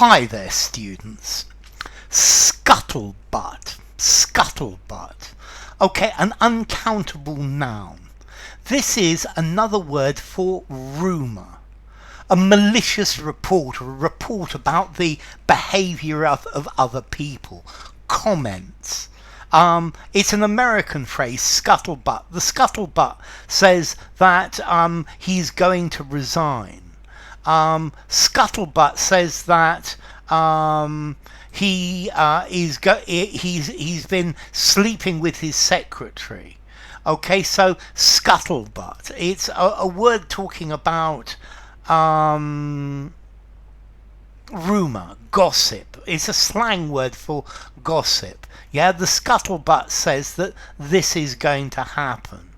Hi there, students. Scuttlebutt, scuttlebutt. Okay, an uncountable noun. This is another word for rumour. A malicious report, or a report about the behaviour of other people. Comments. It's an American phrase, scuttlebutt. The scuttlebutt says that he's going to resign. Scuttlebutt says that he's been sleeping with his secretary. Okay, so scuttlebutt. It's a word talking about rumour, gossip. It's a slang word for gossip. Yeah, the scuttlebutt says that this is going to happen.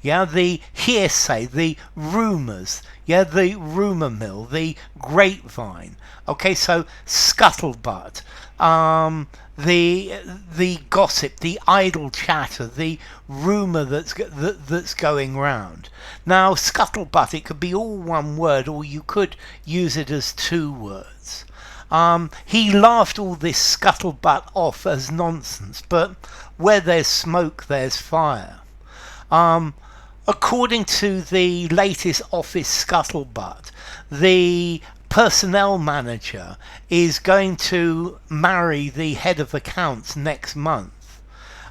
Yeah, the hearsay, the rumours, yeah, the rumour mill, the grapevine. Okay, so scuttlebutt, the gossip, the idle chatter, the rumour that's going round. Now, scuttlebutt, it could be all one word, or you could use it as two words. He laughed all this scuttlebutt off as nonsense, but where there's smoke, there's fire. According to the latest office scuttlebutt, the personnel manager is going to marry the head of accounts next month.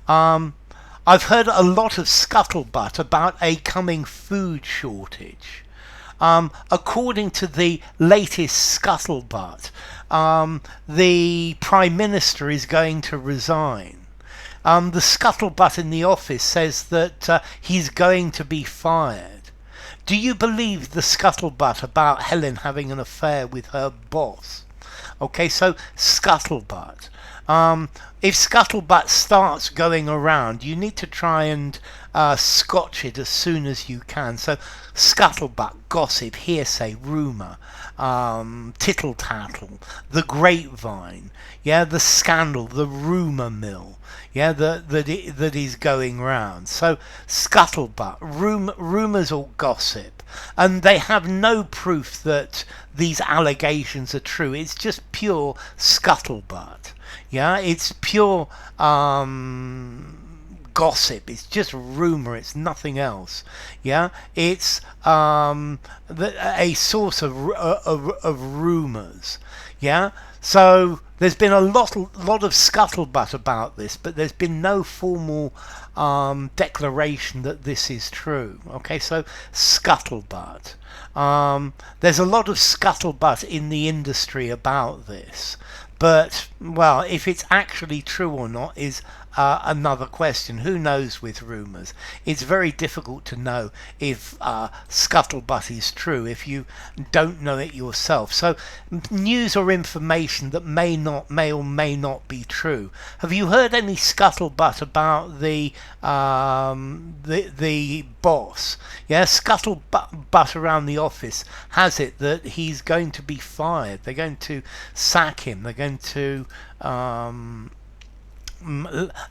I've heard a lot of scuttlebutt about a coming food shortage. According to the latest scuttlebutt, the Prime Minister is going to resign. The scuttlebutt in the office says that he's going to be fired. Do you believe the scuttlebutt about Helen having an affair with her boss? Okay, so scuttlebutt. If scuttlebutt starts going around, you need to try and scotch it as soon as you can. So scuttlebutt, gossip, hearsay, rumour, tittle-tattle, the grapevine, yeah, the scandal, the rumour mill, yeah, that is going round. So scuttlebutt, rumours or gossip, and they have no proof that these allegations are true. It's just pure scuttlebutt. Yeah, it's pure gossip. It's just rumour. It's nothing else. Yeah, it's a source of rumours. Yeah, so there's been a lot of scuttlebutt about this, but there's been no formal declaration that this is true. Okay, so scuttlebutt. There's a lot of scuttlebutt in the industry about this. But, well, if it's actually true or not is another question. Who knows with rumours? It's very difficult to know if scuttlebutt is true if you don't know it yourself. So, news or information that may or may not be true. Have you heard any scuttlebutt about the boss? Yeah, scuttlebutt around the office has it that he's going to be fired. They're going to sack him. They're going to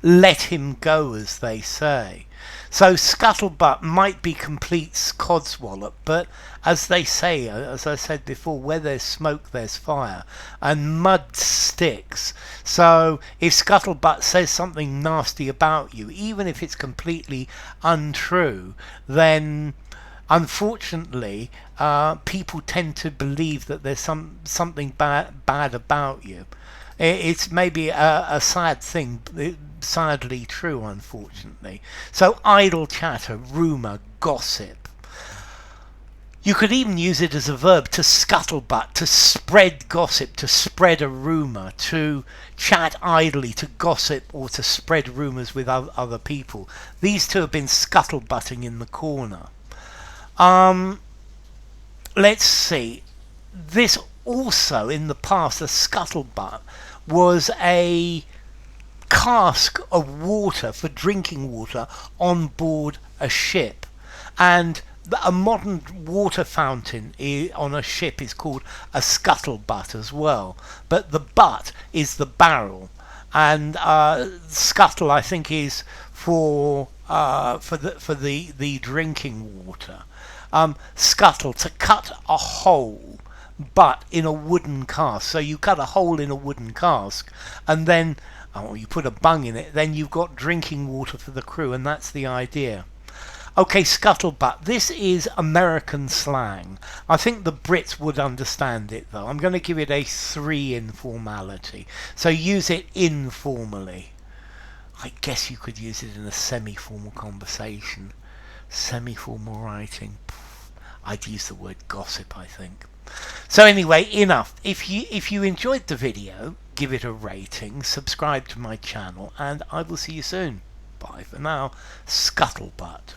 let him go, as they say. So scuttlebutt might be complete codswallop, but as they say, as I said before, where there's smoke there's fire, and mud sticks. So if scuttlebutt says something nasty about you, even if it's completely untrue, then unfortunately people tend to believe that there's something bad about you. It's maybe a sad thing, sadly true, unfortunately. So idle chatter, rumour, gossip. You could even use it as a verb, to scuttlebutt, to spread gossip, to spread a rumour, to chat idly, to gossip, or to spread rumours with other people. These two have been scuttlebutting in the corner. Let's see. This also, in the past, a scuttlebutt was a cask of water for drinking water on board a ship, and a modern water fountain on a ship is called a scuttlebutt as well, but the butt is the barrel, and scuttle I think is for the drinking water. Scuttle, to cut a hole, but in a wooden cask. So you cut a hole in a wooden cask, and then you put a bung in it, then you've got drinking water for the crew, and that's the idea. Okay, Scuttlebutt. This is American slang. I think the Brits would understand it, though. I'm going to give it a 3 in formality. So use it informally. I guess you could use it in a semi-formal conversation. Semi-formal writing. I'd use the word gossip, I think. So anyway, enough. If you enjoyed the video, give it a rating, subscribe to my channel, and I will see you soon. Bye for now. Scuttlebutt.